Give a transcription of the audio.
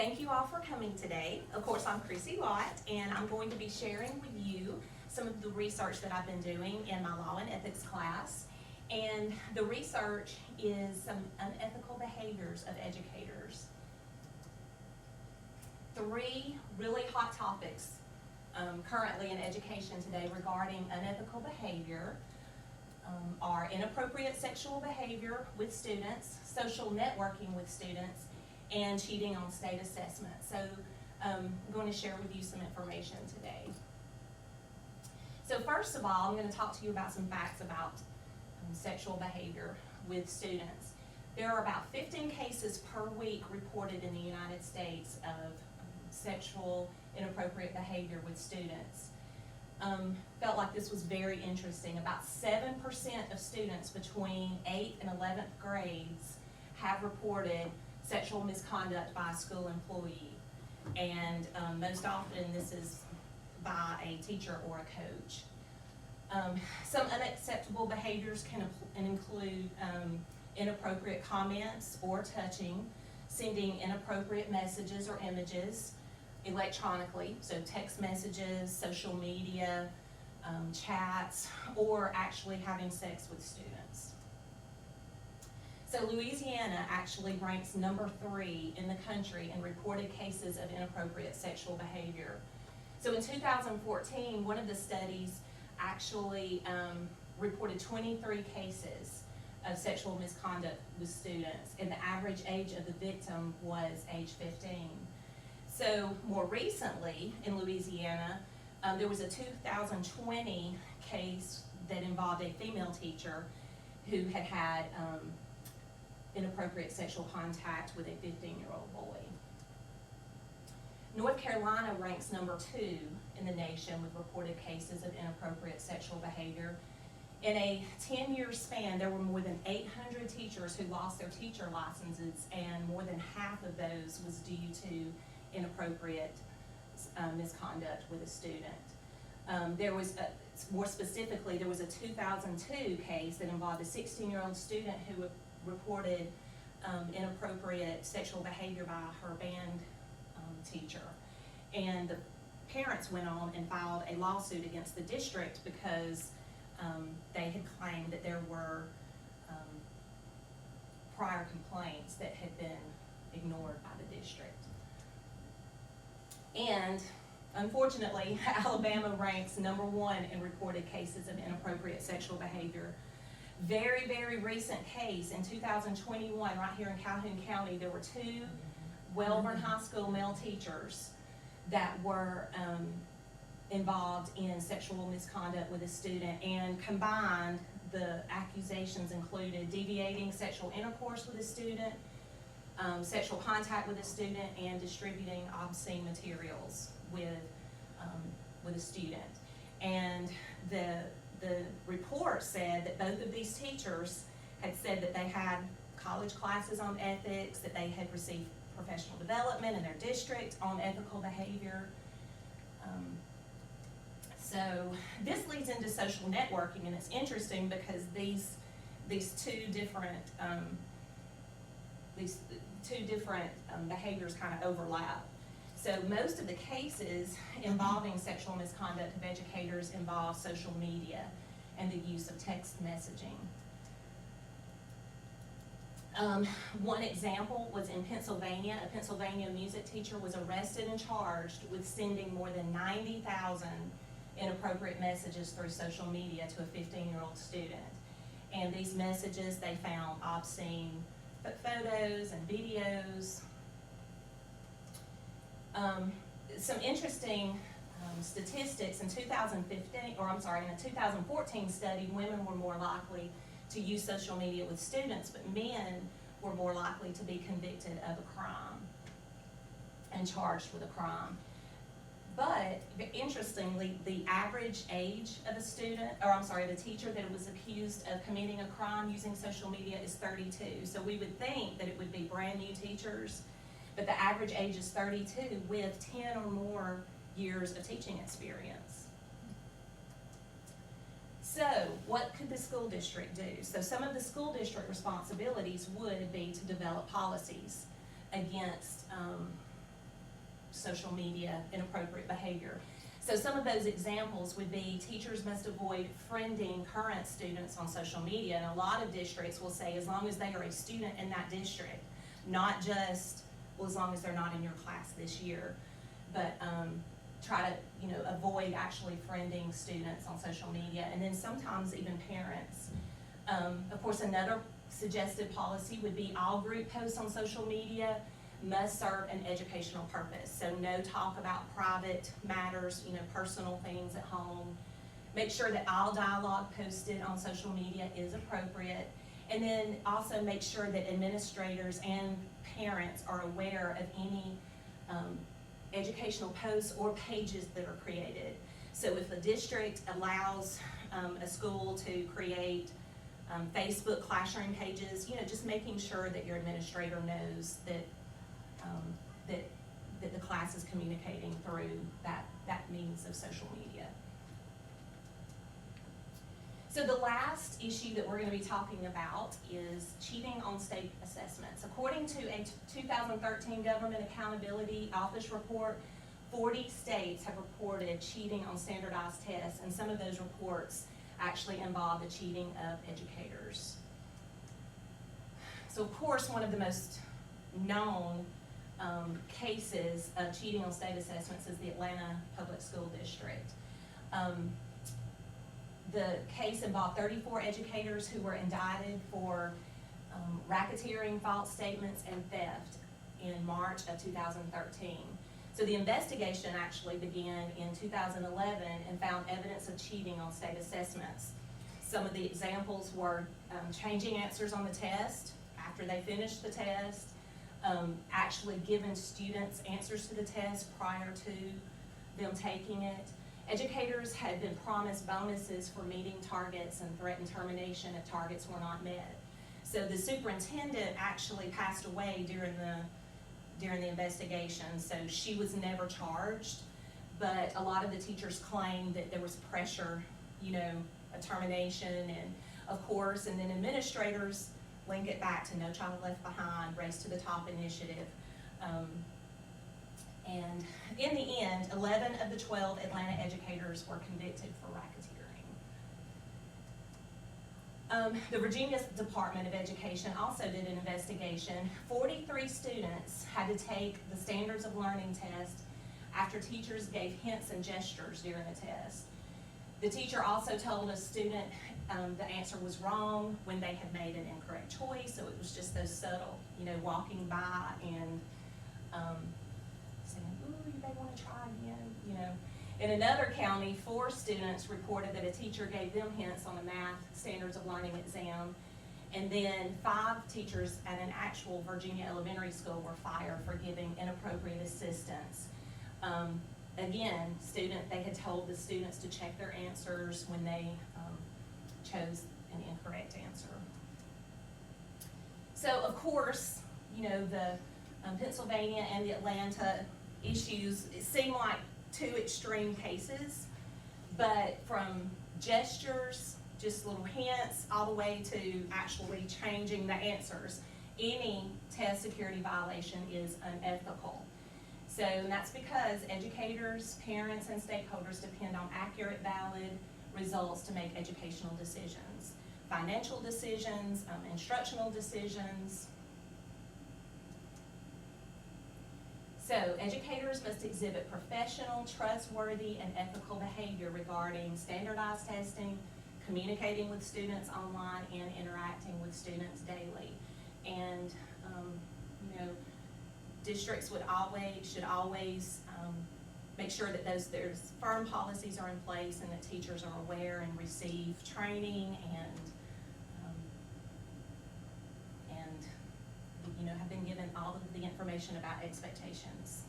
thank you all for coming today. Of course, I'm Chrissy Lott, and I'm going to be sharing with you some of the research that I've been doing in my law and ethics class. And the research is some unethical behaviors of educators. 3 really hot topics currently in education today regarding unethical behavior are inappropriate sexual behavior with students, social networking with students, and cheating on state assessment. So I'm going to share with you some information today. So first of all, I'm going to talk to you about some facts about sexual behavior with students. There are about 15 cases per week reported in the United States of sexual inappropriate behavior with students. Felt like this was very interesting. About 7% of students between 8th and 11th grades have reported sexual misconduct by a school employee. And most often this is by a teacher or a coach. Some unacceptable behaviors can include inappropriate comments or touching, sending inappropriate messages or images electronically, so text messages, social media, chats, or actually having sex with students. So Louisiana actually ranks number 3 in the country in reported cases of inappropriate sexual behavior. So in 2014, one of the studies actually reported 23 cases of sexual misconduct with students, and the average age of the victim was age 15. So more recently in Louisiana, there was a 2020 case that involved a female teacher who had had inappropriate sexual contact with a 15-year-old boy. North Carolina ranks number 2 in the nation with reported cases of inappropriate sexual behavior. In a 10-year span, there were more than 800 teachers who lost their teacher licenses, and more than half of those was due to inappropriate misconduct with a student. There was, more specifically, there was a 2002 case that involved a 16-year-old student who reported inappropriate sexual behavior by her band teacher. And the parents went on and filed a lawsuit against the district because they had claimed that there were prior complaints that had been ignored by the district. And unfortunately, Alabama ranks number 1 in reported cases of inappropriate sexual behavior. Very, very recent case in 2021, right here in Calhoun County, there were 2 Welborn High School male teachers that were involved in sexual misconduct with a student, and combined, the accusations included deviating sexual intercourse with a student, sexual contact with a student, and distributing obscene materials with a student. And the report said that both of these teachers had said that they had college classes on ethics, that they had received professional development in their district on ethical behavior. So this leads into social networking, and it's interesting because these two different behaviors kind of overlap. So most of the cases involving sexual misconduct of educators involve social media and the use of text messaging. One example was in Pennsylvania. A Pennsylvania music teacher was arrested and charged with sending more than 90,000 inappropriate messages through social media to a 15-year-old student. And these messages, they found obscene photos and videos. Some interesting statistics in 2015, or I'm sorry, in a 2014 study, women were more likely to use social media with students, but men were more likely to be convicted of a crime and charged with a crime. But interestingly, the average age of a student, or I'm sorry, the teacher that was accused of committing a crime using social media is 32. So we would think that it would be brand new teachers, but the average age is 32 with 10 or more years of teaching experience. So what could the school district do? So some of the school district responsibilities would be to develop policies against social media inappropriate behavior. So some of those examples would be teachers must avoid friending current students on social media, and a lot of districts will say as long as they are a student in that district, not just, well, as long as they're not in your class this year, but try to, avoid actually friending students on social media, and then sometimes even parents. Of course, another suggested policy would be all group posts on social media must serve an educational purpose. So no talk about private matters, personal things at home. Make sure that all dialogue posted on social media is appropriate. And then also make sure that administrators and parents are aware of any educational posts or pages that are created. So if a district allows a school to create Facebook classroom pages, just making sure that your administrator knows that that the class is communicating through that means of social media. So the last issue that we're going to be talking about is cheating on state assessments. According to a 2013 Government Accountability Office report, 40 states have reported cheating on standardized tests, and some of those reports actually involve the cheating of educators. So of course, one of the most known cases of cheating on state assessments is the Atlanta Public School District. The case involved 34 educators who were indicted for racketeering, false statements, and theft in March of 2013. So the investigation actually began in 2011 and found evidence of cheating on state assessments. Some of the examples were changing answers on the test after they finished the test, actually giving students answers to the test prior to them taking it. Educators had been promised bonuses for meeting targets and threatened termination if targets were not met. So the superintendent actually passed away during the investigation, so she was never charged, but a lot of the teachers claimed that there was pressure, a termination, and of course, and then administrators link it back to No Child Left Behind, Race to the Top initiative. And in the end, 11 of the 12 Atlanta educators were convicted for racketeering. The Virginia Department of Education also did an investigation. 43 students had to take the Standards of Learning test after teachers gave hints and gestures during the test. The teacher also told a student the answer was wrong when they had made an incorrect choice, so it was just those subtle, walking by and saying, ooh, you may want to try again, In another county, 4 students reported that a teacher gave them hints on a math standards of learning exam, and then 5 teachers at an actual Virginia elementary school were fired for giving inappropriate assistance. Again, they had told the students to check their answers when they chose an incorrect answer. So of course, the Pennsylvania and the Atlanta issues, it seemed like 2 extreme cases, but from gestures, just little hints, all the way to actually changing the answers, any test security violation is unethical. So that's because educators, parents, and stakeholders depend on accurate, valid results to make educational decisions, financial decisions, instructional decisions. So educators must exhibit professional, trustworthy, and ethical behavior regarding standardized testing, communicating with students online, and interacting with students daily. And districts should always make sure that there's firm policies are in place and that teachers are aware and receive training and have been given all of the information about expectations.